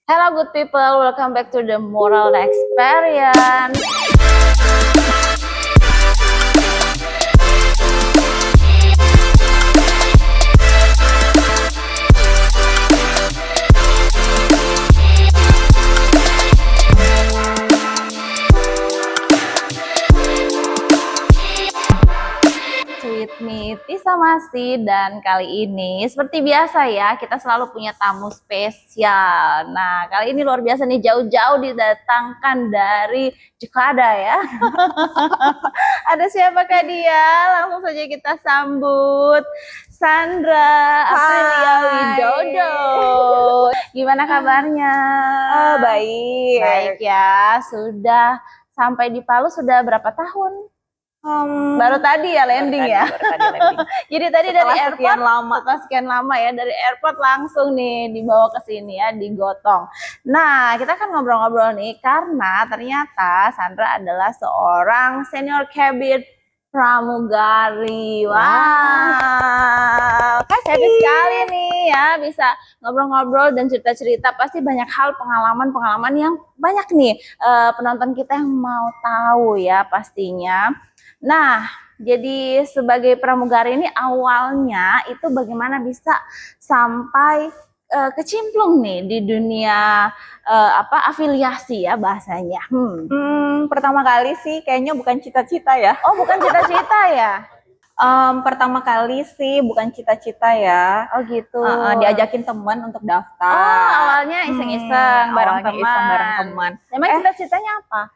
Hello good people, welcome back to the Moral Experience. With me Tisa Masi, dan kali ini seperti biasa ya, kita selalu punya tamu spesial. Nah, kali ini luar biasa nih, jauh-jauh didatangkan dari Jakarta ya. Ada siapakah dia? Langsung saja kita sambut Sandra Aprilia Widodo. Gimana kabarnya? Baik. Baik ya, sudah sampai di Palu sudah berapa tahun? Baru tadi ya landing ya. Jadi tadi Setelah dari airport sekian lama ya, dari airport langsung nih dibawa ke sini ya, digotong. Nah, kita kan ngobrol-ngobrol nih karena ternyata Sandra adalah seorang senior cabin pramugari. Wow. Happy sekali nih ya bisa ngobrol-ngobrol dan cerita-cerita. Pasti banyak hal, pengalaman-pengalaman yang banyak nih penonton kita yang mau tahu ya pastinya. Nah, jadi sebagai pramugari ini awalnya itu bagaimana bisa sampai kecimplung nih di dunia afiliasi ya bahasanya. Pertama kali sih kayaknya bukan cita-cita ya. Oh, bukan cita-cita ya? Pertama kali sih bukan cita-cita ya. Oh gitu. Diajakin teman untuk daftar. Oh, awalnya iseng-iseng bareng awalnya teman. iseng bareng teman. Emang cita-citanya apa?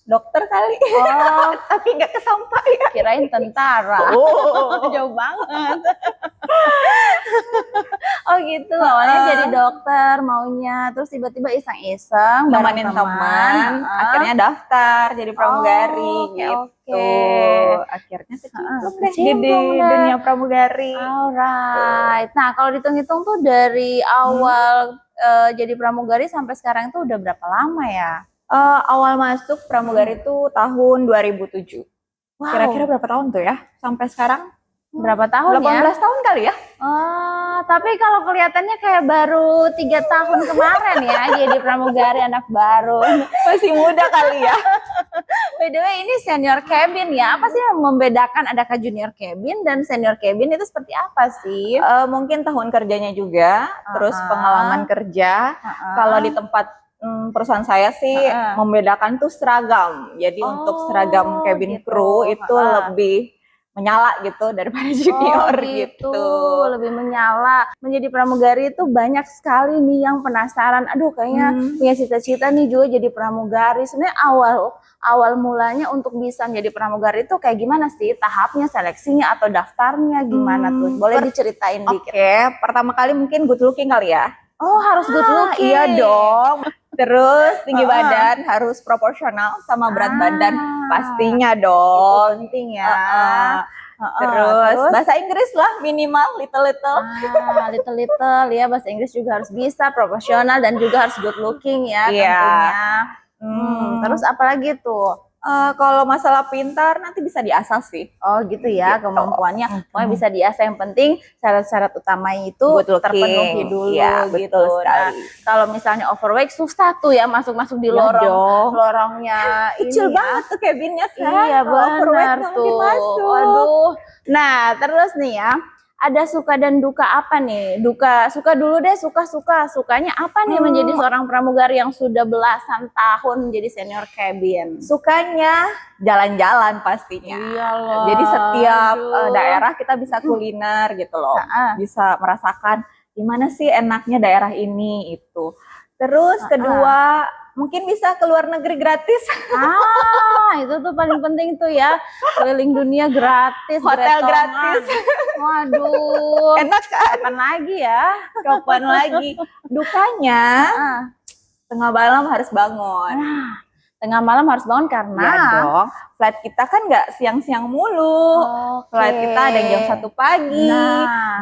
Dokter kali. Oh, Tapi nggak kesampaian. kirain tentara. Oh. Jauh banget. Oh gitu, awalnya jadi dokter maunya, terus tiba-tiba iseng-iseng bareng Nemenin teman, akhirnya daftar jadi pramugari gitu. Akhirnya kecemplung deh di dunia pramugari. Alright. Nah, kalau dihitung-hitung tuh dari awal jadi pramugari sampai sekarang tuh udah berapa lama ya? Awal masuk pramugari itu tahun 2007. Wow. Kira-kira berapa tahun tuh ya? Sampai sekarang? Berapa tahun 18 ya? tahun kali ya? Tapi kalau kelihatannya kayak baru 3 tahun kemarin ya jadi pramugari, anak baru. Masih muda kali ya. By the way, ini senior cabin ya. Apa sih yang membedakan, adakah junior cabin dan senior cabin itu seperti apa sih? Mungkin tahun kerjanya juga, terus pengalaman kerja. Kalau di tempat perusahaan saya sih membedakan tuh seragam. Jadi untuk seragam cabin crew itu lebih menyala gitu daripada junior gitu. Lebih menyala. Menjadi pramugari itu banyak sekali nih yang penasaran. Aduh, kayaknya punya cita-cita nih juga jadi pramugari. Sebenarnya awal mulanya untuk bisa menjadi pramugari itu kayak gimana sih? Tahapnya, seleksinya atau daftarnya gimana tuh? Boleh diceritain dikit? Oke, pertama kali mungkin good looking kali ya. Oh, harus good looking. Iya dong. Terus tinggi badan harus proporsional sama berat badan pastinya dong. Itu penting ya. Terus bahasa Inggris lah minimal little. Little ya, bahasa Inggris juga harus bisa, proporsional dan juga harus good looking ya tentunya. Terus apalagi tuh? Kalau masalah pintar nanti bisa diasah sih. Oh gitu ya, kemampuannya pokoknya bisa diasah, yang penting syarat-syarat utamanya itu terpenuhi dulu ya, gitu. Nah, kalau misalnya overweight susah tuh ya masuk di lorongnya kecil ini banget tuh cabinnya kan. Iya benar tuh. Waduh. Nah, terus nih ya, ada suka dan duka apa nih? Suka dulu deh, sukanya apa nih menjadi seorang pramugari yang sudah belasan tahun menjadi senior cabin? Sukanya jalan-jalan pastinya. Iyalah. Jadi setiap daerah kita bisa kuliner gitu loh. Bisa merasakan gimana sih enaknya daerah ini itu. Terus kedua, mungkin bisa ke luar negeri gratis. Itu tuh paling penting tuh ya. Keliling dunia gratis, hotel gratis. Waduh. Enak kan? Kapan lagi ya? Kapan lagi? Dukanya tengah malam harus bangun. Tengah malam harus bangun karena ya dong, flight kita kan nggak siang-siang mulu. Flight kita ada jam 1 pagi,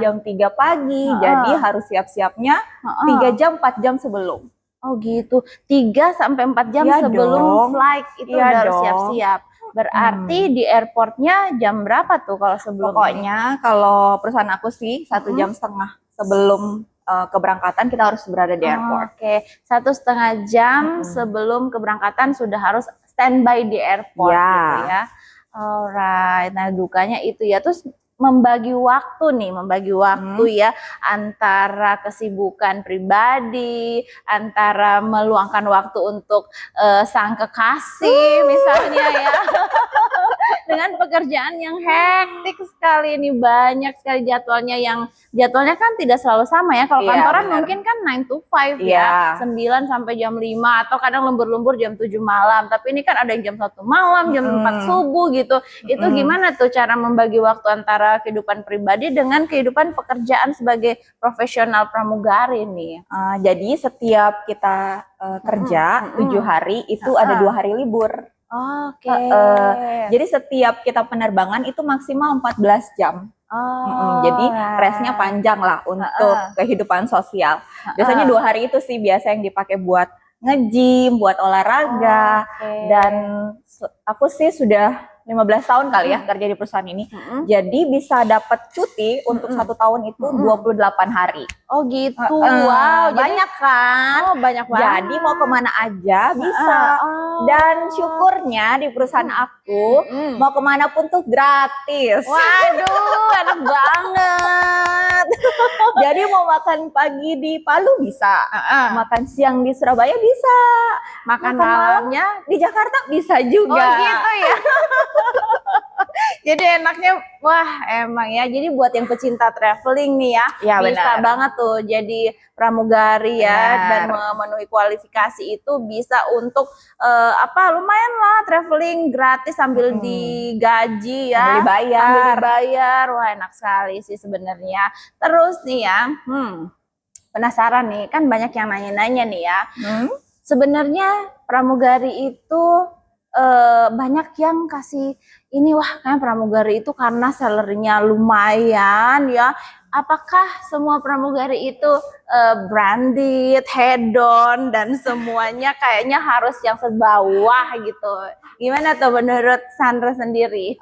jam 3 pagi. Jadi harus siap-siapnya 3 jam 4 jam sebelum. Oh gitu, 3 sampai 4 jam sebelum flight itu udah harus siap-siap. Berarti di airportnya jam berapa tuh kalau sebelum? Pokoknya kalau perusahaan aku sih 1,5 jam sebelum keberangkatan kita harus berada di airport. Oke, 1,5 jam sebelum keberangkatan sudah harus standby di airport gitu ya. Alright, nah dukanya itu ya. Terus membagi waktu ya antara kesibukan pribadi, antara meluangkan waktu untuk sang kekasih misalnya ya. Dengan pekerjaan yang hektik sekali ini, banyak sekali jadwalnya kan tidak selalu sama ya. Kalau kantoran mungkin kan 9 to 5 ya, 9 sampai jam 5 atau kadang lembur-lembur jam 7 malam. Tapi ini kan ada yang jam 1 malam, jam 4 subuh gitu. Itu gimana tuh cara membagi waktu antara kehidupan pribadi dengan kehidupan pekerjaan sebagai profesional pramugari nih? Jadi setiap kita kerja 7 hari itu ada 2 hari libur. Oke. Jadi setiap kita penerbangan itu maksimal 14 jam. Jadi restnya panjang lah untuk kehidupan sosial. Biasanya 2 hari itu sih biasa yang dipakai buat nge-gym, buat olahraga. Dan aku sih sudah 15 tahun kali ya kerja di perusahaan ini. Jadi bisa dapat cuti untuk 1 tahun itu 28 hari. Oh gitu, wow. Banyak kan? Oh banyak banget. Jadi mau kemana aja bisa. Dan syukurnya di perusahaan aku mau kemana pun tuh gratis. Waduh, enak banget. Jadi mau makan pagi di Palu bisa, makan siang di Surabaya bisa, makan malamnya di Jakarta bisa juga. Oh gitu ya. Jadi enaknya, wah emang ya. Jadi buat yang pecinta traveling nih ya, bisa banget tuh jadi pramugari ya, dan memenuhi kualifikasi itu bisa untuk lumayan lah traveling gratis sambil digaji ya, sambil dibayar. Wah enak sekali sih sebenarnya. Terus nih ya, penasaran nih, kan banyak yang nanya-nanya nih ya. Sebenarnya pramugari itu banyak yang kasih ini, wah kan pramugari itu karena salary-nya lumayan ya. Apakah semua pramugari itu branded, hedon, dan semuanya kayaknya harus yang sebawah gitu? Gimana tuh menurut Sandra sendiri?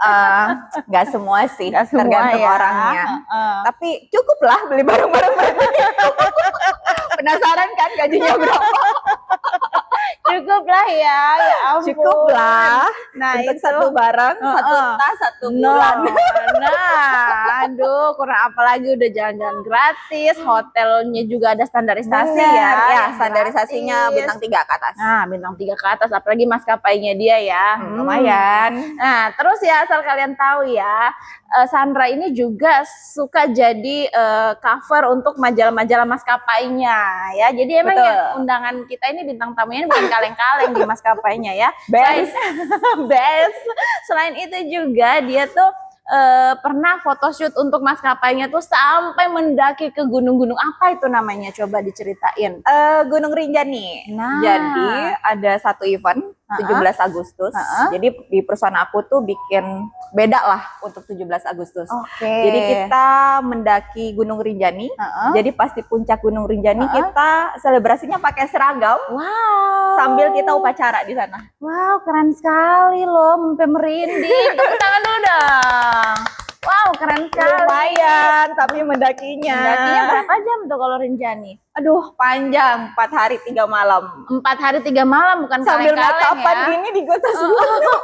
Nggak semua sih, tergantung orangnya. Tapi cukup lah beli barang-barang Penasaran kan gajinya berapa? Cukup lah ya ampun. Cukup lah. Nah untuk itu 1 barang, 1 tas, 1 bulan. Nah, aduh kurang apa lagi, udah jalan-jalan gratis, hotelnya juga ada standarisasi ya standarisasinya gratis. bintang 3 ke atas. Nah bintang 3 ke atas, apalagi maskapainya dia ya. Lumayan. Nah terus ya, asal kalian tahu ya, Sandra ini juga suka jadi cover untuk majalah-majalah maskapainya ya. Jadi emang ya, undangan kita ini bintang tamunya ini bukan kaleng-kaleng di maskapainya ya. Best. Best. Selain itu juga dia tuh pernah photoshoot untuk maskapainya tuh sampai mendaki ke gunung-gunung. Apa itu namanya? Coba diceritain. Gunung Rinjani. Nah. Jadi ada 1 event 17 Agustus. Jadi di perusahaan aku tuh bikin beda lah untuk 17 Agustus. Jadi kita mendaki Gunung Rinjani. Jadi pas di puncak Gunung Rinjani kita selebrasinya pakai seragam. Wow. Sambil kita upacara di sana. Wow, keren sekali loh, sampai merinding. Tepuk tangan dulu dong. Wow, keren sekali. Lumayan, tapi mendakinya. Mendakinya berapa jam tuh kalau Rinjani? Aduh, panjang, 4 hari 3 malam. 4 hari 3 malam, bukan sambil kaleng-kaleng kapan ya. gini di atas gunung.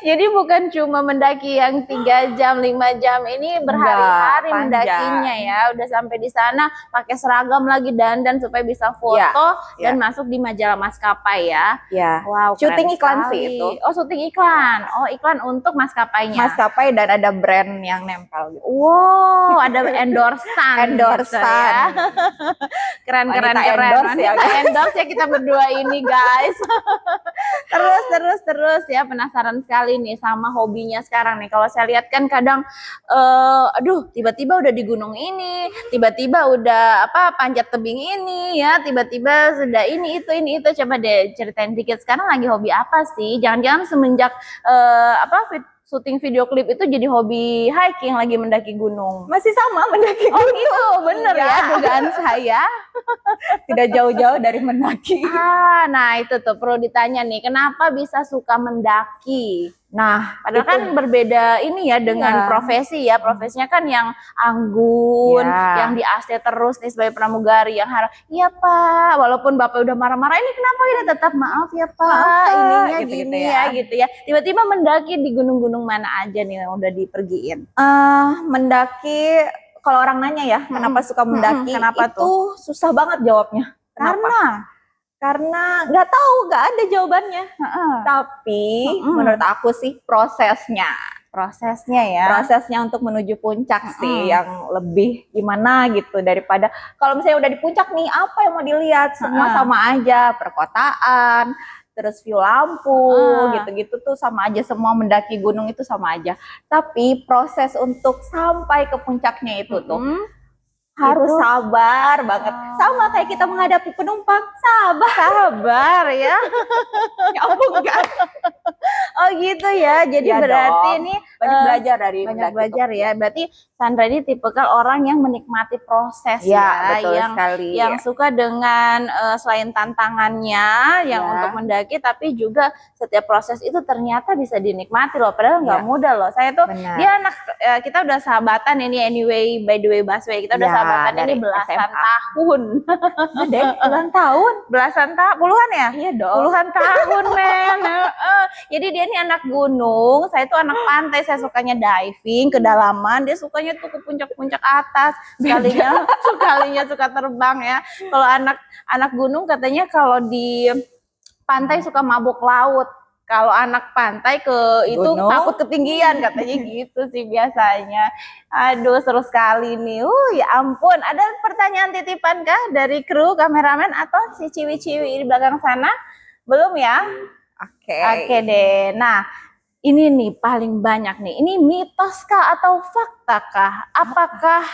Jadi bukan cuma mendaki yang 3 jam, 5 jam, ini berhari-hari mendakinya ya. Udah sampai di sana pakai seragam lagi, dandan supaya bisa foto dan masuk di majalah maskapai ya. Wow, syuting iklan sih itu. Oh, syuting iklan. Oh, iklan untuk maskapainya. Maskapai dan ada brand yang nempel gitu. Wow, ada endorsan. Endorsan. Keren. Endorse ya, endorse ya kita berdua ini, guys. Terus ya, penasaran sekali nih sama hobinya sekarang nih. Kalau saya lihat kan kadang tiba-tiba udah di gunung ini, tiba-tiba udah panjat tebing ini ya, tiba-tiba sudah ini itu. Coba deh ceritain dikit, sekarang lagi hobi apa sih? Jangan-jangan semenjak syuting video klip itu jadi hobi hiking, lagi mendaki gunung. Masih sama mendaki gunung. Oh gitu, bener ya dugaan saya. Tidak jauh-jauh dari mendaki. Nah itu tuh perlu ditanya nih, kenapa bisa suka mendaki? Nah, Padahal kan berbeda ini ya dengan profesi ya. Profesinya kan yang anggun, yang di AC terus nih sebagai pramugari yang harap, iya Pak, walaupun Bapak udah marah-marah, ini kenapa ini tetap maaf ya Pak, ininya gitu, gini ya gitu ya. Tiba-tiba mendaki di gunung-gunung mana aja nih yang udah dipergiin? Mendaki, kalau orang nanya ya, kenapa suka mendaki? Kenapa itu tuh? susah banget jawabnya. Kenapa? Karena nggak tahu, nggak ada jawabannya. Tapi menurut aku sih prosesnya ya. Prosesnya untuk menuju puncak sih yang lebih gimana gitu daripada kalau misalnya udah di puncak nih, apa yang mau dilihat? Semua sama aja, perkotaan, terus view lampu, gitu-gitu tuh sama aja, semua mendaki gunung itu sama aja. Tapi proses untuk sampai ke puncaknya itu tuh harus sabar banget. Sama kayak kita menghadapi penumpang, sabar ya. Ya ampun, enggak. Oh gitu ya. Jadi ya berarti dong. Ini banyak belajar dari ya. Berarti Sandra ini tipikal orang yang menikmati proses ya, betul sekali. Yang suka dengan selain tantangannya yang untuk mendaki, tapi juga setiap proses itu ternyata bisa dinikmati loh. Padahal nggak mudah loh. Saya tuh dia anak kita udah sahabatan ini anyway, by the way Baswe, kita udah sahabatan ini belasan tahun. Belasan tahun, puluhan ya? Iya dong. Puluhan tahun men. Jadi dia ini anak gunung, saya tuh anak pantai, saya sukanya diving, kedalaman, dia sukanya tuh ke puncak-puncak atas, sekalinya suka terbang ya. Kalau anak gunung katanya kalau di pantai suka mabuk laut, kalau anak pantai ke itu takut ketinggian katanya gitu sih biasanya. Aduh seru sekali nih, ya ampun. Ada pertanyaan titipan kah dari kru, kameramen atau si ciwi-ciwi di belakang sana? Belum ya? Oke deh. Nah, ini nih paling banyak nih. Ini mitos kah atau fakta kah? Apakah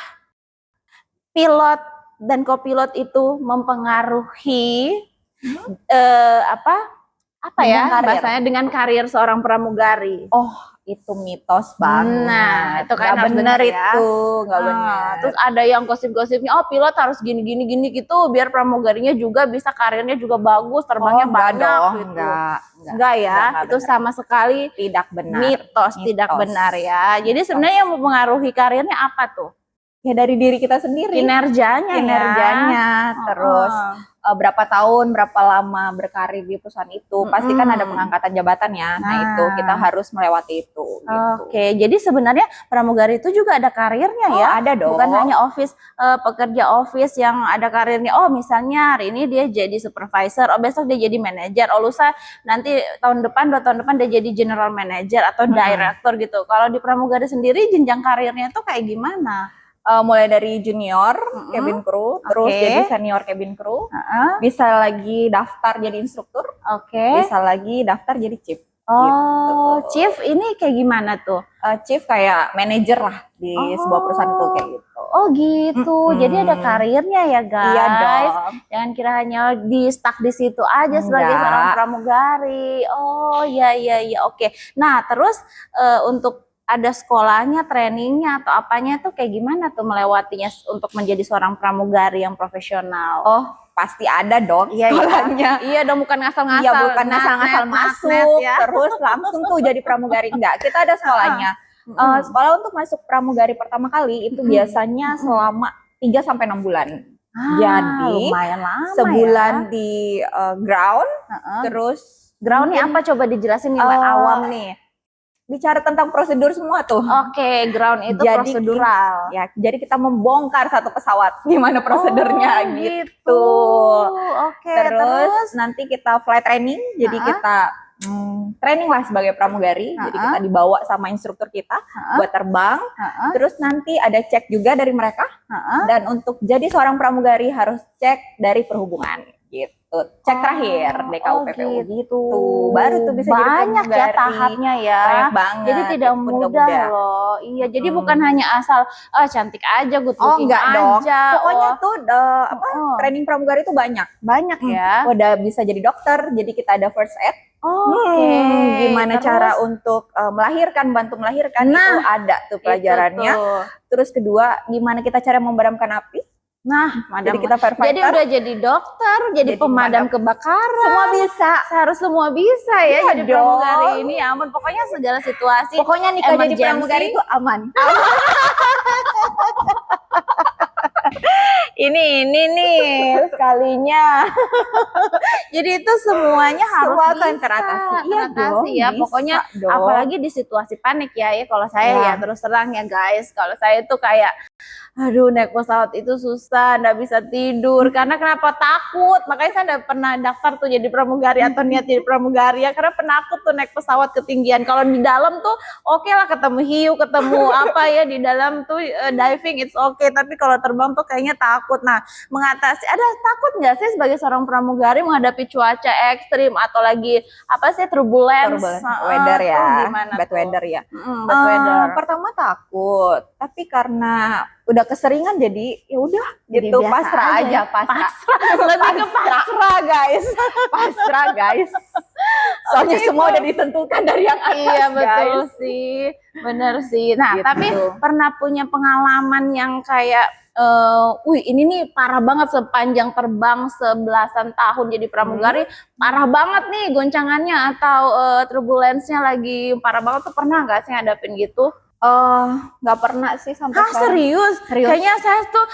pilot dan kopilot itu mempengaruhi apa ya bahasanya dengan karir seorang pramugari? Oh, itu mitos banget. Nah, itu kan nggak benar itu, nggak benar. Terus ada yang gosip-gosipnya, oh pilot harus gini gitu, biar pramugarinya juga bisa karirnya juga bagus, terbangnya banyak gitu. Enggak ya, itu sama sekali tidak benar. Mitos, tidak benar ya. Jadi sebenarnya yang mempengaruhi karirnya apa tuh? Ya dari diri kita sendiri. Kinerjanya, terus berapa tahun, berapa lama berkarir di perusahaan itu. Pasti kan ada pengangkatan jabatan ya. Nah itu kita harus melewati itu. Oke, jadi sebenarnya pramugari itu juga ada karirnya ya? Ada dong. Bukan hanya pekerja office yang ada karirnya. Oh misalnya hari ini dia jadi supervisor, oh besok dia jadi manajer, oh lusa nanti tahun depan, 2 tahun depan dia jadi general manager atau director gitu. Kalau di pramugari sendiri jenjang karirnya itu kayak gimana? Mulai dari junior cabin crew, terus jadi senior cabin crew, bisa lagi daftar jadi instruktur, bisa lagi daftar jadi chief. Oh, gitu. Chief ini kayak gimana tuh? Chief kayak manajer lah di sebuah perusahaan itu kayak gitu. Oh gitu, jadi ada karirnya ya guys. Iya dong. Jangan kira hanya di stuck di situ aja sebagai seorang pramugari. Oh iya oke. Nah terus untuk ada sekolahnya, trainingnya atau apanya tuh kayak gimana tuh melewatinya untuk menjadi seorang pramugari yang profesional? Oh pasti ada dong sekolahnya. Iya dong, bukan ngasal-ngasal. Iya bukan ngasal-ngasal masuk terus langsung tuh jadi pramugari, enggak. Kita ada sekolahnya. Sekolah untuk masuk pramugari pertama kali itu biasanya selama 3-6 bulan. Jadi lumayan lama sebulan di ground, terus groundnya apa coba dijelasin nih Mbak awam nih. Bicara tentang prosedur semua tuh. Oke, ground itu prosedural. Ya, jadi kita membongkar satu pesawat gimana prosedurnya gitu. Oke, terus nanti kita flight training, jadi kita training lah sebagai pramugari. Jadi kita dibawa sama instruktur kita buat terbang. Terus nanti ada cek juga dari mereka. Dan untuk jadi seorang pramugari harus cek dari perhubungan gitu. Cek terakhir DKUPPU gitu. Baru tuh bisa banyak jadi ya tahapnya ya. Banyak banget. Jadi tidak mudah loh. Iya, jadi bukan hanya asal cantik aja, good looking enggak aja. Dong. Pokoknya tuh training pramugari itu banyak. Banyak ya. Udah bisa jadi dokter, jadi kita ada first aid. Gimana cara untuk melahirkan, bantu melahirkan, itu ada tuh pelajarannya. Terus kedua, gimana kita cara memadamkan api. Nah, Jadi kita firefighter. Jadi udah jadi dokter, jadi pemadam kebakaran. Semua bisa. Semua bisa ya Iya jadi dong. pramugari ini. Ya ampun, pokoknya segala situasi. Pokoknya nikah jadi pramugari itu aman. Ini nih sekalinya. Jadi itu semuanya harus Semua bisa akan teratasi. Iya dong, ya. bisa Pokoknya dong. apalagi di situasi panik ya. Kalau saya ya terus terang ya guys, kalau saya itu kayak aduh naik pesawat itu susah, nggak bisa tidur karena kenapa takut. Makanya saya nggak pernah daftar tuh jadi pramugari atau niat jadi pramugari ya karena penakut tuh naik pesawat ketinggian. Kalau di dalam tuh oke lah ketemu hiu, ketemu apa ya di dalam tuh diving it's okay, tapi kalau terbang tuh kayaknya takut. Nah, mengatasi ada takut nggak sih sebagai seorang pramugari menghadapi cuaca ekstrim atau lagi apa sih turbulence weather ya, gimana bad weather ya. Bad weather. Pertama takut, tapi karena udah keseringan jadi ya udah gitu pasrah aja. Lebih ke pasrah guys. Pasrah guys. Soalnya semua udah ditentukan dari yang atas. Iya betul guys. sih, bener sih. Nah Gitu. tapi pernah punya pengalaman yang kayak wih ini nih parah banget sepanjang terbang 11-an tahun jadi pramugari, parah banget nih goncangannya atau turbulensnya lagi parah banget tuh, pernah nggak sih ngadapin gitu? Nggak pernah sih sampai sekarang. Serius? Kayaknya saya tuh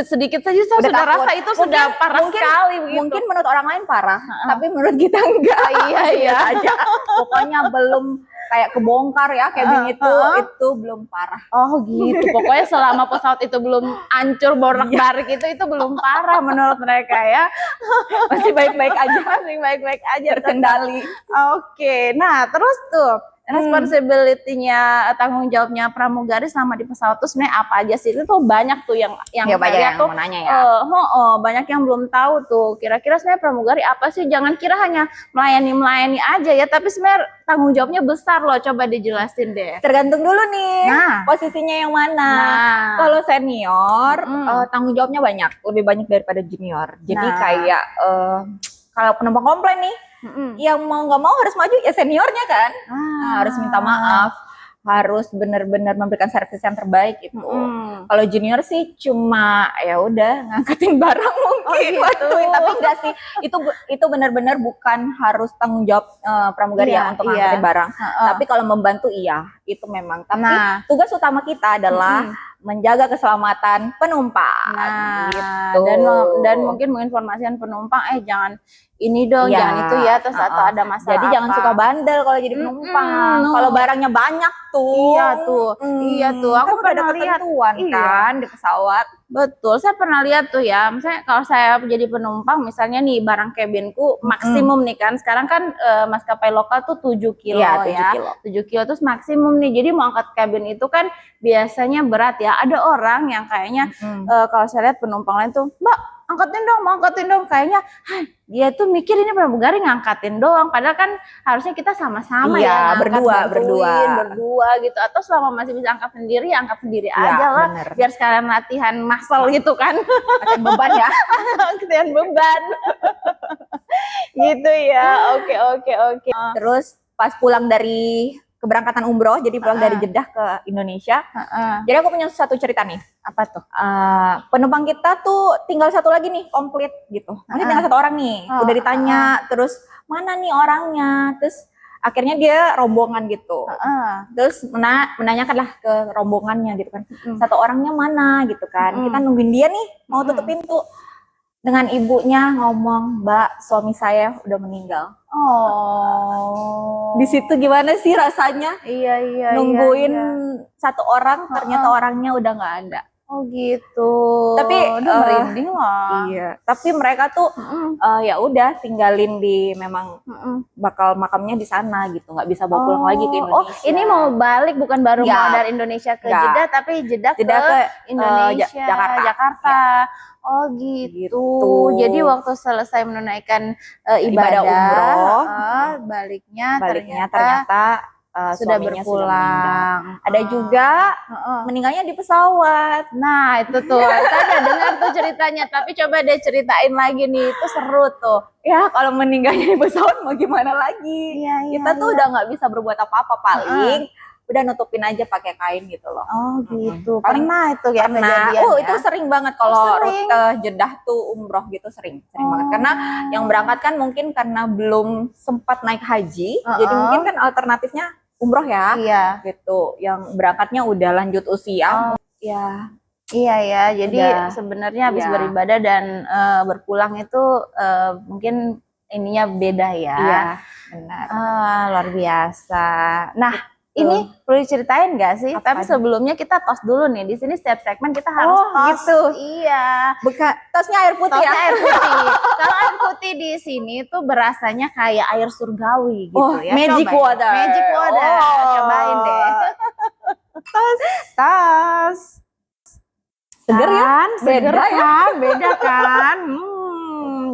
sedikit saja saya Udah sudah takut. rasa itu sudah parah sekali begitu. Mungkin menurut orang lain parah, tapi menurut kita enggak. Iya aja. Pokoknya belum kayak kebongkar ya cabin itu belum parah. Oh gitu. Pokoknya selama pesawat itu belum hancur borak-barik itu belum parah menurut mereka ya. Masih baik-baik aja. Masih baik-baik aja terkendali. Oke. Nah, terus tuh responsibility-nya, tanggung jawabnya pramugari selama di pesawat tuh sebenarnya apa aja sih? Itu tuh banyak tuh yang ya, banyak yang tuh mau nanya ya. Banyak yang belum tahu tuh. Kira-kira sebenarnya pramugari apa sih? Jangan kira hanya melayani aja ya, tapi sebenarnya tanggung jawabnya besar loh. Coba dijelasin deh. Tergantung dulu nih posisinya yang mana. Kalau senior tanggung jawabnya banyak, lebih banyak daripada junior. Jadi kayak kalau penumpang komplain nih, yang mau nggak mau harus maju ya seniornya kan. Harus minta maaf, harus benar-benar memberikan servis yang terbaik itu. Kalau junior sih cuma ya udah ngangkatin barang mungkin, bantuin, tapi enggak sih. Itu benar-benar bukan harus tanggung jawab pramugari ya untuk ngangkatin barang. Tapi kalau membantu iya, itu memang. Tapi tugas utama kita adalah menjaga keselamatan penumpang. Gitu. Dan mungkin menginformasikan penumpang jangan ini dong, jangan itu ya, terus atau ada masalah. Jadi jangan suka bandel kalau jadi penumpang. Kalau barangnya banyak tuh. Iya tuh. Aku kan pernah lihat kan di pesawat. Betul, saya pernah lihat tuh ya. Misalnya kalau saya jadi penumpang, misalnya nih barang cabinku maksimum nih kan. Sekarang kan maskapai lokal tuh 7 kilo ya. 7 kilo terus maksimum nih. Jadi mau angkat kabin itu kan biasanya berat ya. Ada orang yang kayaknya kalau saya lihat penumpang lain tuh, Mbak, angkatin dong. Kayaknya dia tuh mikir ini pramugari ngangkatin doang. Padahal kan harusnya kita sama-sama ya. Berdua gitu. Atau selama masih bisa angkat sendiri, ya angkat sendiri aja lah. Bener. Biar sekalian latihan muscle gitu kan. Latihan beban ya. Latihan beban. Gitu ya. Oke. Terus pas pulang dari keberangkatan umroh, jadi pulang dari Jeddah ke Indonesia. Jadi aku punya satu cerita nih. Apa tuh? Penumpang kita tuh tinggal satu lagi nih, komplit gitu. Mungkin tinggal satu orang nih. Udah ditanya, terus mana nih orangnya? Terus akhirnya dia rombongan gitu. Terus menanyakan lah ke rombongannya gitu kan. Satu orangnya mana gitu kan. Kita nungguin dia nih, mau tutup pintu. Dengan ibunya ngomong, Mbak, suami saya udah meninggal. Di situ gimana sih rasanya? Iya. Nungguin satu orang, ternyata orangnya udah nggak ada. Oh gitu. Tapi merinding lah. Iya. Tapi mereka tuh ya udah tinggalin di memang bakal makamnya di sana gitu, nggak bisa bawa pulang lagi ke Indonesia. Oh, ini mau balik bukan baru mau dari Indonesia ke Jeddah, tapi Jeddah ke Indonesia, Jakarta. Oh gitu. Jadi waktu selesai menunaikan ibadah umroh, baliknya ternyata sudah berpulang. Ada juga meninggalnya di pesawat. Nah itu tuh, saya udah dengar tuh ceritanya. Tapi coba deh ceritain lagi nih, itu seru tuh. Ya kalau meninggalnya di pesawat mau gimana lagi? Kita tuh udah nggak bisa berbuat apa-apa, paling udah nutupin aja pakai kain gitu loh. Oh gitu. Paling Pernah itu ya Karena kejadian ya? itu sering banget kalau sering. rute Jeddah tuh umroh gitu sering banget. Karena yang berangkat kan mungkin karena belum sempat naik haji, jadi mungkin kan alternatifnya umroh ya. Iya. Gitu. Yang berangkatnya udah lanjut usia. Ya. Iya ya. Jadi sebenarnya habis beribadah dan berpulang itu mungkin ininya beda ya. Iya, benar. Luar biasa. Nah, ini perlu diceritain nggak sih? Tapi sebelumnya kita tos dulu nih. Di sini setiap segmen kita harus tos. Gitu. Iya. Tosnya air putih Tosnya ya. air putih. Kalau air putih di sini tuh berasanya kayak air surgawi gitu ya. Magic water. Magic water. Cobain deh. Tos. Seger ya? Seger kan? Beda kan?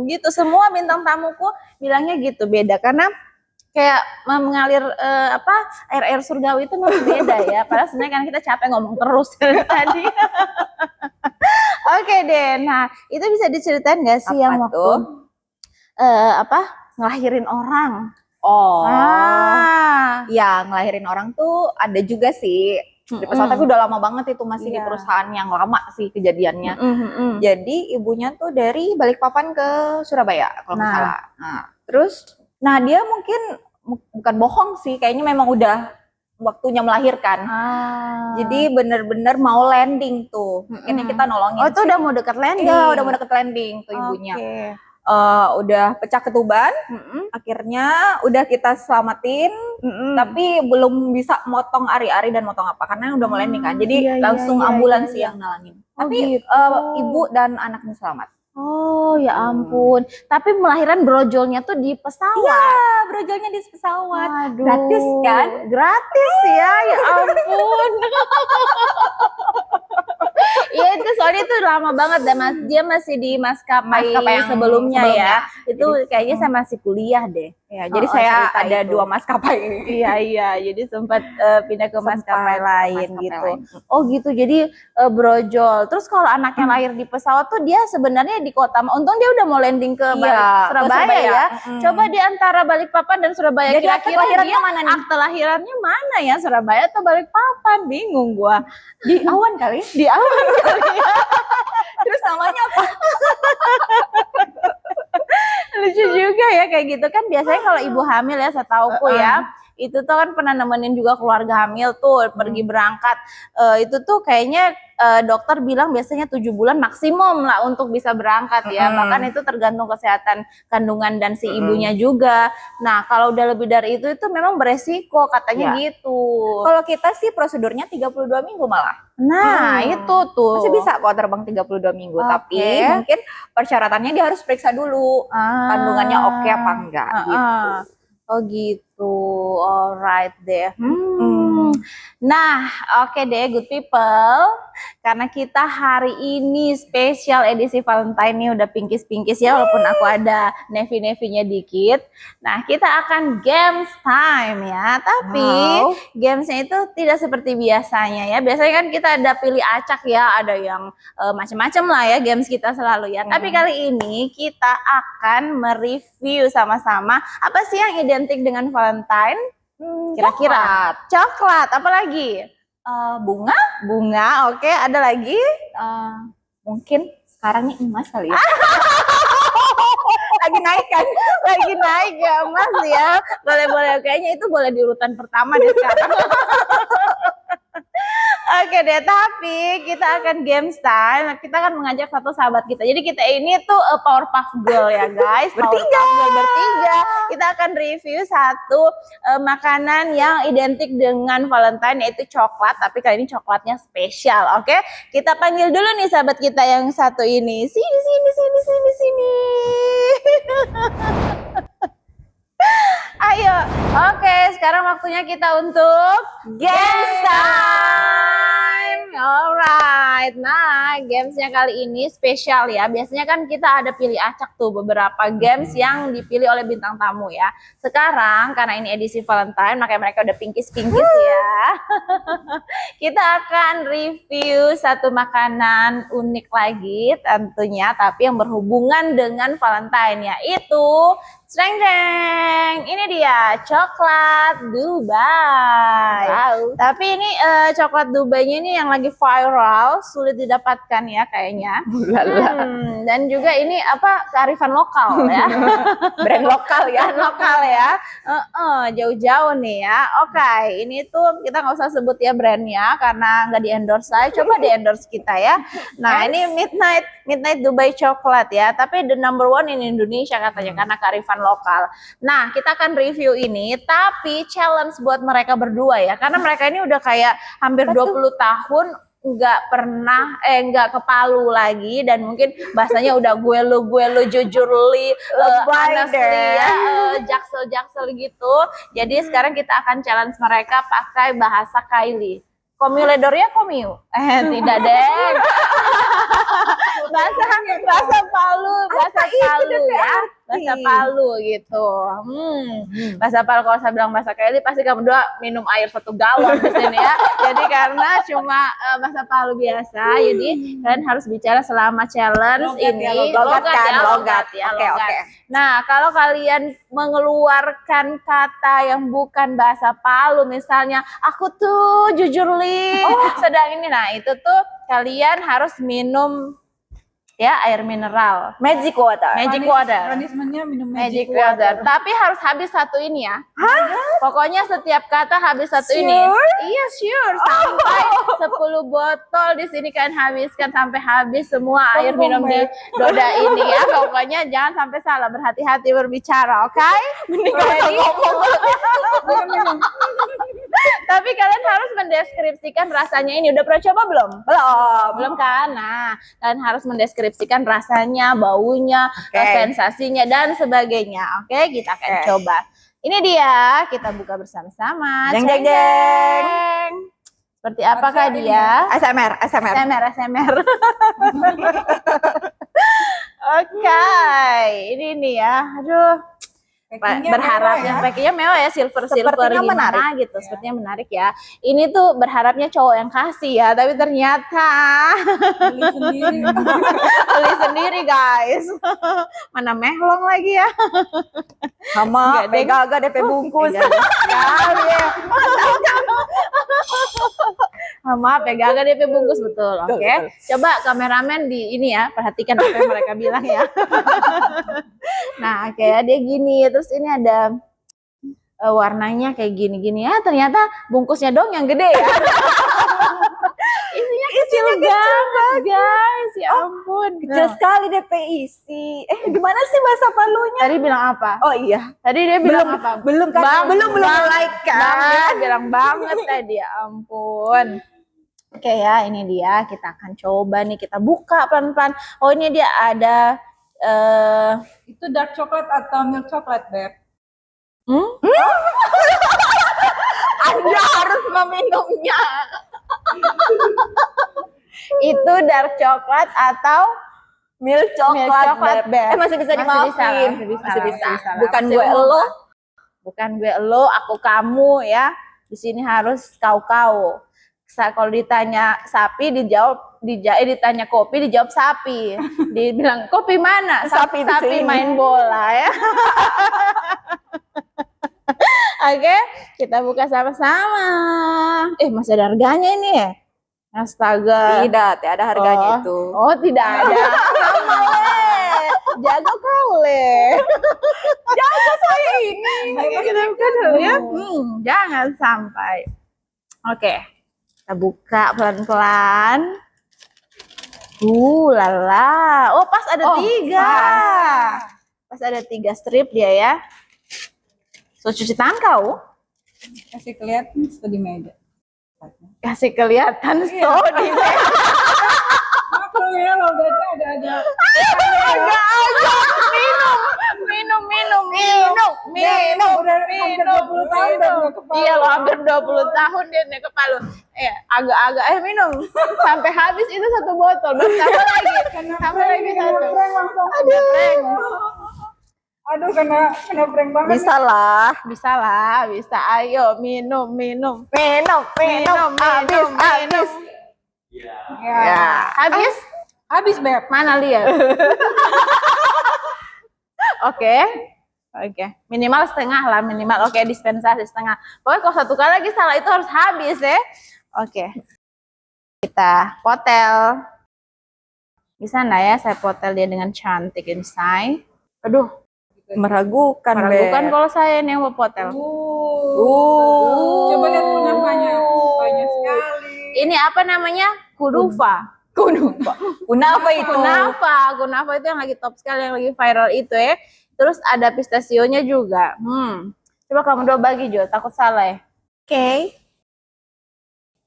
Gitu. Semua bintang tamuku bilangnya gitu, beda karena kayak mengalir air surgawi itu memang beda ya. Padahal sebenarnya kan kita capek ngomong terus dari tadi. Oke deh. Nah, itu bisa diceritain nggak sih yang waktu ngelahirin orang? Ya ngelahirin orang tuh ada juga sih. Di pesawat, tapi udah lama banget itu, masih di perusahaan yang lama sih kejadiannya. Jadi ibunya tuh dari Balikpapan ke Surabaya kalau nggak salah. Terus dia mungkin bukan bohong sih, kayaknya memang udah waktunya melahirkan. Jadi bener-bener mau landing tuh. Ini kita nolongin. Oh, itu udah mau deket landing? Iya, udah mau deket landing tuh ibunya. Udah pecah ketuban, akhirnya udah kita selamatin, tapi belum bisa motong ari-ari dan motong apa karena udah mau landing kan. Jadi langsung ambulans yang nalangin. Tapi ibu dan anaknya selamat. Oh ya ampun. Tapi melahirkan brojolnya tuh di pesawat. Iya, brojolnya di pesawat. Waduh. Gratis kan? Gratis ya ampun. Iya itu soalnya itu lama banget dan dia masih di maskapai sebelumnya ya. Itu jadi, kayaknya saya masih kuliah deh. Ya, jadi saya ada itu. 2 maskapai. Iya, jadi sempat pindah ke maskapai lain gitu. Oh gitu, jadi brojol. Terus kalau anaknya lahir di pesawat tuh dia sebenarnya di kota. Untung dia udah mau landing ke Surabaya ya. Coba di antara Balikpapan dan Surabaya kira-kira dia mana nih? Akte lahirannya mana ya, Surabaya atau Balikpapan? Bingung gua. Di Awan kali? Di Awan kali. Terus namanya apa? Lucu juga ya kayak gitu kan. Biasanya kalau ibu hamil ya, setauku ya, itu tuh kan pernah nemenin juga keluarga hamil tuh pergi berangkat. Itu tuh kayaknya dokter bilang biasanya 7 bulan maksimum lah untuk bisa berangkat ya. Bahkan itu tergantung kesehatan kandungan dan si ibunya juga. Nah kalau udah lebih dari itu memang beresiko katanya gitu. Kalau kita sih prosedurnya 32 minggu malah. Nah itu tuh masih bisa kok terbang 32 minggu. Tapi mungkin persyaratannya dia harus periksa dulu kandungannya oke apa enggak gitu. Oh gitu, alright deh. Nah, oke deh, good people. Karena kita hari ini spesial edisi Valentine nih udah pinkies-pinkies ya, walaupun aku ada navy-navynya dikit. Nah, kita akan games time ya. Tapi gamesnya itu tidak seperti biasanya ya. Biasanya kan kita ada pilih acak ya, ada yang macam-macam lah ya games kita selalu ya. Tapi kali ini kita akan mereview sama-sama apa sih yang identik dengan Valentine. Kira-kira coklat, apa lagi? Bunga, oke. Ada lagi? Mungkin sekarang nih emas kali ya. Lagi naik kan? Lagi naik ya emas ya. Boleh, kayaknya itu boleh di urutan pertama deh sekarang. Oke deh, tapi kita akan games time. Kita akan mengajak satu sahabat kita. Jadi kita ini tuh Powerpuff Girl ya guys. Bertiga. Kita akan review satu makanan yang identik dengan Valentine, yaitu coklat. Tapi kali ini coklatnya spesial, oke? Kita panggil dulu nih sahabat kita yang satu ini. Sini. Ayo, oke, sekarang waktunya kita untuk games time. Alright. midnight. Nah, gamesnya kali ini spesial ya. Biasanya kan kita ada pilih acak tuh beberapa games yang dipilih oleh bintang tamu ya. Sekarang karena ini edisi Valentine, makanya mereka udah pingkis-pingkis ya. Kita akan review satu makanan unik lagi tentunya, tapi yang berhubungan dengan Valentine, yaitu Jreng jreng, ini dia coklat Dubai. Wow. Tapi ini coklat Dubainya ini yang lagi viral, sulit didapatkan ya kayaknya. Dan juga ini apa kearifan lokal ya, Brand lokal ya. brand lokal ya. Jauh-jauh nih ya. Oke, ini tuh kita nggak usah sebut ya brandnya karena nggak di endorse saya. Coba di endorse kita ya. Nah ini Midnight Dubai coklat ya. Tapi the number one in Indonesia katanya karena kearifan lokal. Nah, kita akan review ini, tapi challenge buat mereka berdua ya, karena mereka ini udah kayak hampir 20 tahun nggak ke Palu lagi, dan mungkin bahasanya udah gue lu jujur li honestly ya, jaksel gitu. Jadi sekarang kita akan challenge mereka pakai bahasa Kylie. Komuledornya komiu? Tidak deh. bahasa Palu ya, bahasa Palu gitu. Bahasa Palu, kalau saya bilang bahasa Kylie pasti kamu berdua minum air 1 galon di sini ya. Jadi karena cuma bahasa Palu biasa, jadi kalian harus bicara selama challenge ini. Logat ya. Oke. Nah, kalau kalian mengeluarkan kata yang bukan bahasa Palu, misalnya aku tuh jujur li sedang ini, nah itu tuh kalian harus minum ya air mineral, Magic water. Punishment-nya minum magic water. Tapi harus habis satu ini ya. Pokoknya setiap kata habis satu ini. Iya, sure. Sampai 10 botol di sini kalian habiskan sampai habis semua air minum di Doda ini ya. Pokoknya jangan sampai salah, berhati-hati berbicara, oke? Ready? Tapi kalian harus mendeskripsikan rasanya ini. Udah pernah coba belum? Belum kan? Nah, kalian harus mendeskripsikan rasanya, baunya, sensasinya dan sebagainya. Oke, kita akan coba. Ini dia, kita buka bersama-sama. Jeng jeng jeng. Seperti apakah dia? ASMR. ASMR. Oke, ini nih ya. Aduh. Berharapnya packingnya mewah ya, silver Sepertinya gimana menarik. gitu, sepertinya menarik ya. Ini tuh berharapnya cowok yang kasih ya, tapi ternyata beli sendiri guys. Mana mehlong lagi ya. Sama Pegaga DP bungkus. Sekali ya. Maaf ya, gak DP bungkus betul. Oke. Coba kameramen di ini ya, perhatikan apa yang mereka bilang ya. Nah, kayak dia gini, terus ini ada warnanya kayak gini-gini ya. Ternyata bungkusnya dong yang gede ya. Isinya kecil banget guys, ya ampun. Kecil sekali DP isi. Gimana sih bahasa Palunya? Tadi bilang apa? Oh iya. Tadi dia bilang apa? Belum kan? Belum mulai kan? Dia bilang banget tadi, ya ampun. Oke ya, ini dia. Kita akan coba nih, kita buka pelan-pelan. Oh, ini dia ada Itu dark chocolate atau milk chocolate, Beb? Anda harus meminumnya. Itu dark coklat atau Milk coklat, Beb. masih bisa dimaafin. Masih bisa. Bukan gue elo. Bukan gue elo, aku kamu ya. Di sini harus kau. Kalau ditanya sapi ditanya kopi dijawab sapi. Dibilang kopi mana? Sapi main bola ya. Oke, kita buka sama-sama. Masih ada harganya ini ya? Astaga. Tidak ada harganya itu. Oh, tidak ada. Sama le. Jago kau le. Jago saya ini. Kita buka dulu ya. Jangan sampai. Oke. Kita buka pelan-pelan. Lala. Oh, pas ada 3. Pas ada 3 strip dia ya. So, cuci tangan kau. Kasih kelihatan di meja. Kasih kelihatan di meja. Aku ya logatnya ada. Minum. Udah hampir 20 tahun dan ke Palu. Iya loh, hampir 20 tahun dia naik ke Palu. Agak-agak minum sampai habis itu satu botol. Baru tambah lagi. Tambah lagi satu. Aduh, kena prank banget. Bisa lah. Bisa lah, bisa. Ayo minum. Minum. Habis. Ya. Habis Beb. Mana lihat? Oke. Minimal setengah lah, minimal. Oke, dispensasi setengah. Pokoknya kalau satu kali lagi salah itu harus habis ya. Oke. Kita potel. Bisa nggak ya saya potel dia dengan cantik ini, say? Aduh, Meragukan kalau saya ini yang mau potel. Coba lihat kunafanya. Banyak sekali. Ini apa namanya? Kunafa. Kunafa itu. Kunafa itu yang lagi top sekali, yang lagi viral itu ya. Terus ada pistasionya juga. Coba kamu dua bagi Jo, takut salah ya. Oke.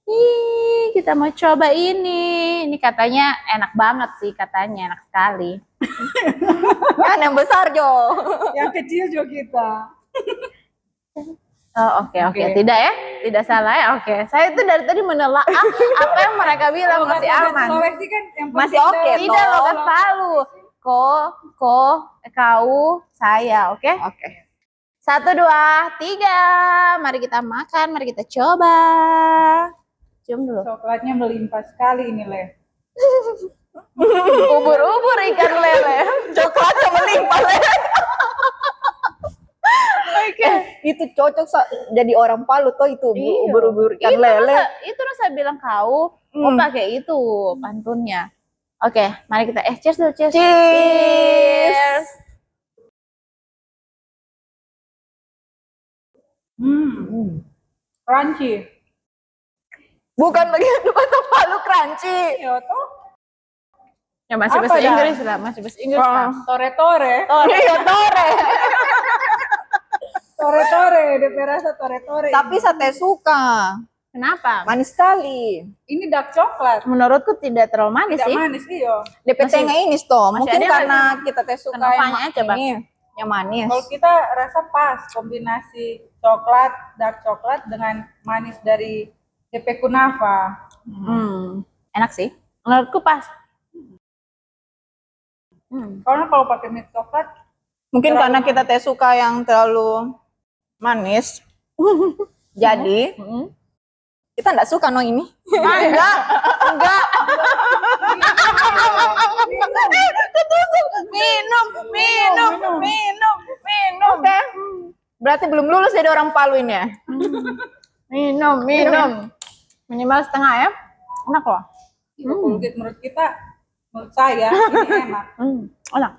Ih, kita mau coba ini. Ini katanya enak banget sih, katanya enak sekali. Kan yang besar Jo. Yang kecil juga kita. Oh, oke. Tidak ya? Tidak salah ya? Oke. Saya itu dari tadi menelaah apa yang mereka bilang masih aman. Sulawesi kan yang Masih oke. Tidak logat Palu. Kau, saya, oke? Oke. 1, 2, 3. Mari kita makan, mari kita coba. Cium dulu. Coklatnya melimpah sekali ini, Le. Ubur-ubur ikan lele. Coklatnya melimpah. Oke. Itu cocok jadi orang Palu toh itu Iya. ubur-ubur ikan lele. Itu saya bilang kau pakai itu pantunnya. Oke, mari kita cheers dulu, cheers. Cheers. Crunchy. Bukan bagian bahasa Palu crunchy. Iya toh. Ya masih Apa bahasa dah? Inggris lah, masih bahasa Inggris lah. Tore-tore. Iya, tore. Tore-tore, DP rasa tore-tore. Tapi sate suka. Kenapa? Manis sekali. Ini dark coklat. Menurutku tidak terlalu manis Tidak sih. manis, iya. DP tengah ini toh. masih Mungkin ada karena kita teh suka Kenapanya aja, Bang? ini yang manis. Kalau kita rasa pas kombinasi coklat, dark coklat dengan manis dari DP kunafa. Enak sih. Menurutku pas. Karena kalau pakai milk coklat, Mungkin karena kita teh suka yang terlalu manis. Jadi kita nggak suka no ini. Enggak. Minum. Oke. Berarti belum lulus jadi orang Palu ini ya? Minum. Minimal setengah ya. Enak loh. menurut kita, menurut saya ini enak. Enak.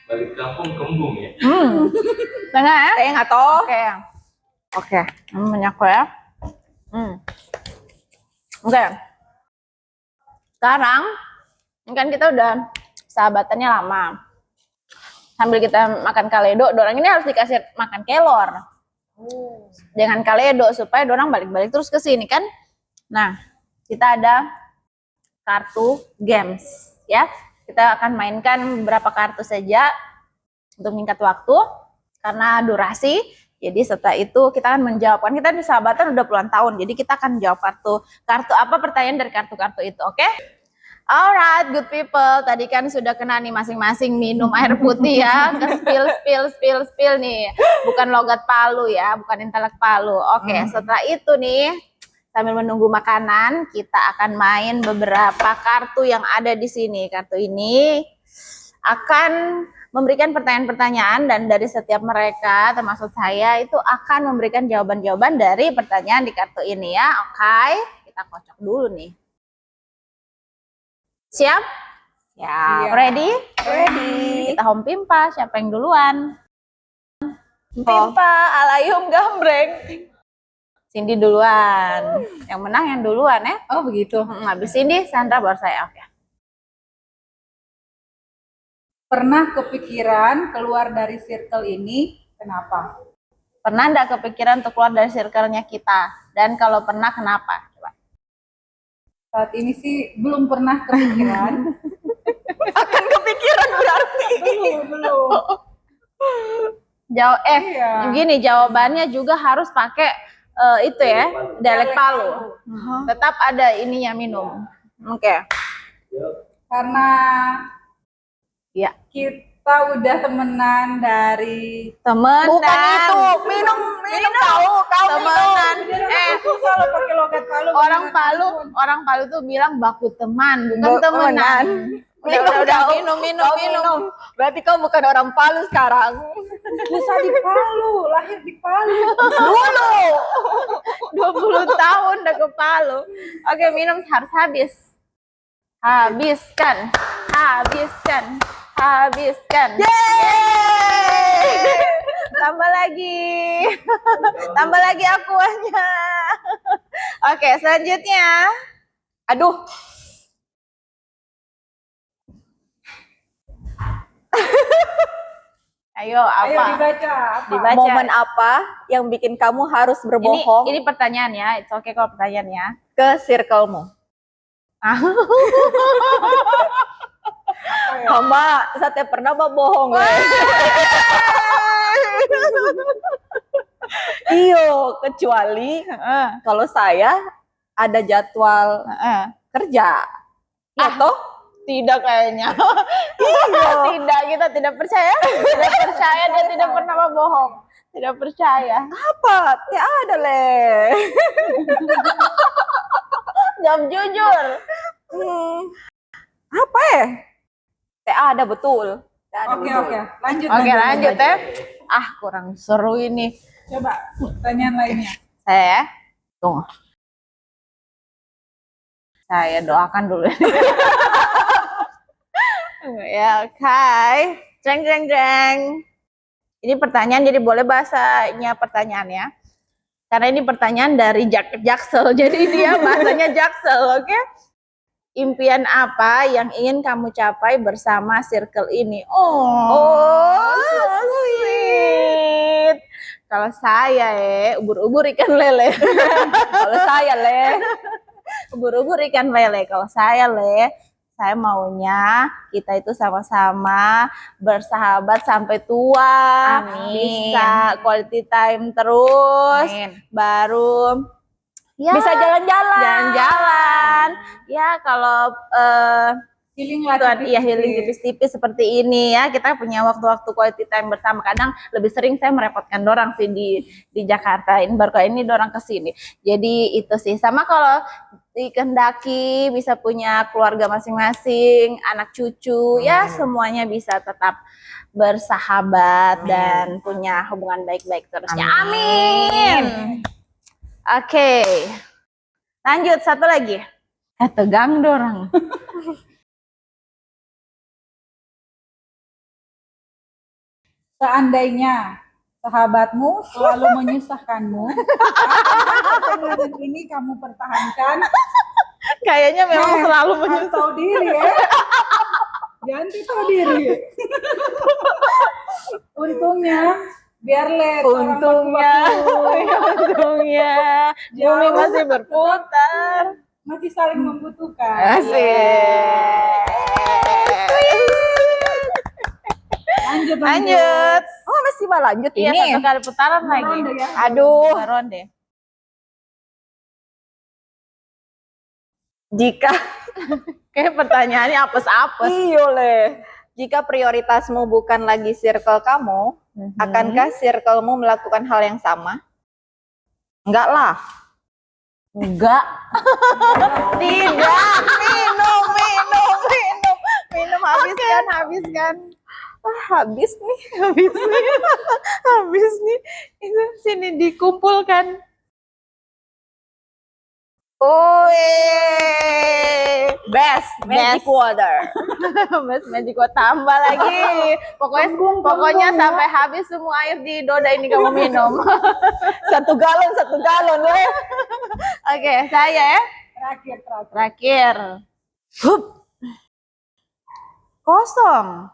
Balik kampung kembung ya. Setengah ya. Saya nggak tahu. Oke. Minyak ya. Oke. Sekarang kan kita udah sahabatannya lama. Sambil kita makan kaledo, dorang ini harus dikasih makan kelor. Dengan kaledo supaya dorang balik-balik terus ke sini kan. Nah, kita ada kartu games ya. Kita akan mainkan beberapa kartu saja untuk meningkat waktu karena durasi. Jadi setelah itu kita akan menjawabkan, kita di sahabatan udah puluhan tahun, jadi kita akan jawab kartu apa pertanyaan dari kartu-kartu itu, oke? Alright, good people. Tadi kan sudah kena nih masing-masing minum air putih ya, ke spill nih. Bukan logat Palu ya, bukan intelek Palu. Oke, setelah itu nih sambil menunggu makanan, kita akan main beberapa kartu yang ada di sini. Kartu ini akan memberikan pertanyaan-pertanyaan dan dari setiap mereka, termasuk saya, itu akan memberikan jawaban-jawaban dari pertanyaan di kartu ini ya. Oke, kita kocok dulu nih. Siap? Ya. Ready? Ready. Kita home pimpa, siapa yang duluan? Pimpa, alayum gambreng. Cindy duluan. Yang menang yang duluan ya. Oh begitu. Habis Cindy, Sandra baru saya. Oke. Pernah kepikiran keluar dari circle ini? Kenapa? Pernah enggak kepikiran untuk keluar dari circle-nya kita? Dan kalau pernah, kenapa? Coba. Saat ini sih belum pernah kepikiran. Akan kepikiran berarti. belum. Iya. Gini jawabannya juga harus pakai itu ya, dialek Palu. Tetap ada ininya minum. Oke. Karena Ya. kita udah temenan dari Temenan. Bukan itu, minum tahu Temenan. susah lo pakai logat Palu. Orang Palu tuh bilang baku teman, bukan Bu- temenan. Udah, minum. Berarti kau bukan orang Palu sekarang. Susah di Palu, lahir di Palu. Dulu 20 tahun udah ke Palu. Oke, minum harus habis. Habiskan. Yeay! Tambah lagi akuanya. Oke, selanjutnya. Aduh, Ayo, Ayo apa? dibaca. Apa? momen apa yang bikin kamu harus berbohong Ini pertanyaan ya. It's okay kalau pertanyaannya. ke circlemu? Mama, saya pernah bohong. Iyo, kecuali kalau saya ada jadwal kerja. Ya toh? Tidak kayaknya. Tidak, kita tidak percaya. Dia tidak pernah bohong. Tidak percaya. Apa? Ya ada leh. Jawab jujur. Apa ya? Ada betul. Oke. Lanjut. Oke, lanjut ya. Kurang seru ini. Coba pertanyaan lainnya. Tunggu. Saya doakan dulu. Ya, oke. Jeng. Ini pertanyaan, jadi boleh bahasanya pertanyaannya. Karena ini pertanyaan dari Jaksel, jadi dia bahasanya Jaksel, oke? Impian apa yang ingin kamu capai bersama circle ini? Oh, sweet. Kalau saya ubur-ubur ikan lele. Kalau saya leh, Ubur-ubur ikan lele. Kalau saya saya maunya kita itu sama-sama bersahabat sampai tua. Amin. Bisa quality time terus. Baru ya, bisa jalan-jalan. Ya kalau Healing lah. healing tipis-tipis seperti ini ya. Kita punya waktu-waktu quality time bersama. Kadang lebih sering saya merepotkan dorang sih di Jakarta. Ini baru kali ini dorang kesini. Jadi itu sih. Sama kalau dikehendaki bisa punya keluarga masing-masing, anak cucu, ya semuanya bisa tetap bersahabat dan punya hubungan baik-baik terusnya. Amin. Oke. Lanjut satu lagi. Tegang dorang. Seandainya sahabatmu selalu menyusahkanmu, pertemanan ini kamu pertahankan. Kayaknya memang selalu menyusahkan. Tahu diri ya. Jangan tahu diri. Untungnya biar Untungnya bumi masih berputar. masih saling membutuhkan. Lanjut. Oh, masih mau lanjut Iya, ini. satu kali putaran lagi. Ronde ya. Aduh, Ronde. jika Kayak pertanyaannya apes-apes. iyo leh. Jika prioritasmu bukan lagi circle kamu, akankah circlemu melakukan hal yang sama? Enggak lah. Enggak. Tidak. Minum. Habiskan. Habis nih. Habis nih. Itu sini dikumpulkan. Best magic water. Mas Magic Water tambah lagi. Pokoknya sampai habis semua air di Doda ini kamu minum. satu galon leh. Oke, saya ya. Terakhir. Hup. Kosong.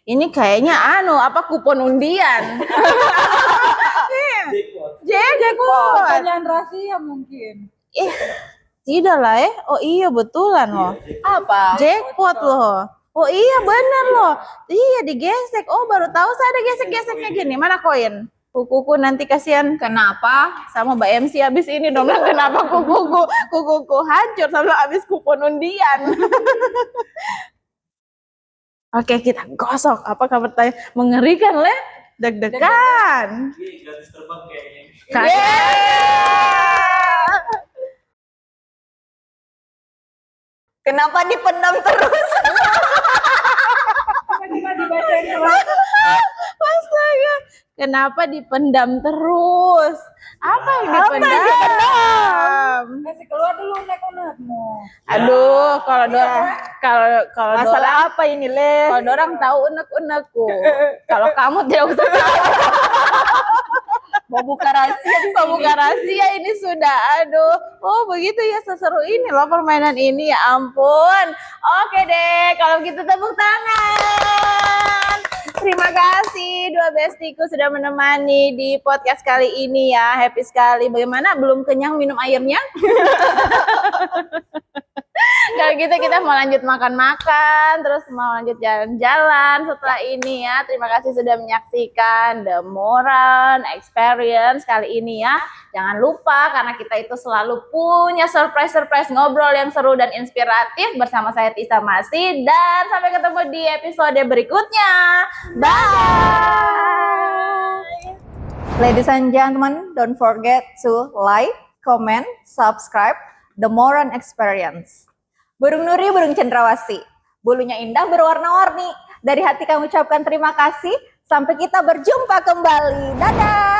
Ini kayaknya apa kupon undian. Jackpot. Pertanyaan rahasia mungkin. Tidak lah Oh iya betulan loh. Apa? Jackpot loh. Oh iya bener loh. Iya digesek. Oh baru tahu saya ada gesek-geseknya gini. Mana koin? Kukuku nanti kasihan Kenapa? sama Mbak MC habis ini dong. Kenapa kukuku hancur sama habis kupon undian. Oke kita gosok. Apakah bertanya mengerikan Le? Deg-degan. Ini gratis terbang kayaknya. Kenapa dipendam terus? Coba dibacain ulang. Astaga. Kenapa dipendam terus? Apa yang dipendam? Kasih keluar dulu unek-unekmu. Aduh, kalau Masalah apa ini, Le? kalau dorang tahu unek-unekku. Kalau kamu tidak usah tahu. Mau buka rahasia di Mau buka rahasia ini sudah. Aduh. Oh, begitu ya seseru ini loh permainan ini. Ya ampun. Oke deh, kalau gitu tepuk tangan. Terima kasih dua bestiku sudah menemani di podcast kali ini ya. Happy sekali. Bagaimana? Belum kenyang minum airnya? Kalau gitu kita mau lanjut makan-makan, terus mau lanjut jalan-jalan setelah ini ya. Terima kasih sudah menyaksikan The Moran Experience kali ini ya. Jangan lupa karena kita itu selalu punya surprise-surprise ngobrol yang seru dan inspiratif bersama saya Tisa Masih. Dan sampai ketemu di episode berikutnya. Bye! Ladies and gentlemen, don't forget to like, comment, subscribe The Moran Experience. Burung Nuri, burung cendrawasih. Bulunya indah berwarna-warni. Dari hati kami ucapkan terima kasih. Sampai kita berjumpa kembali. Dadah!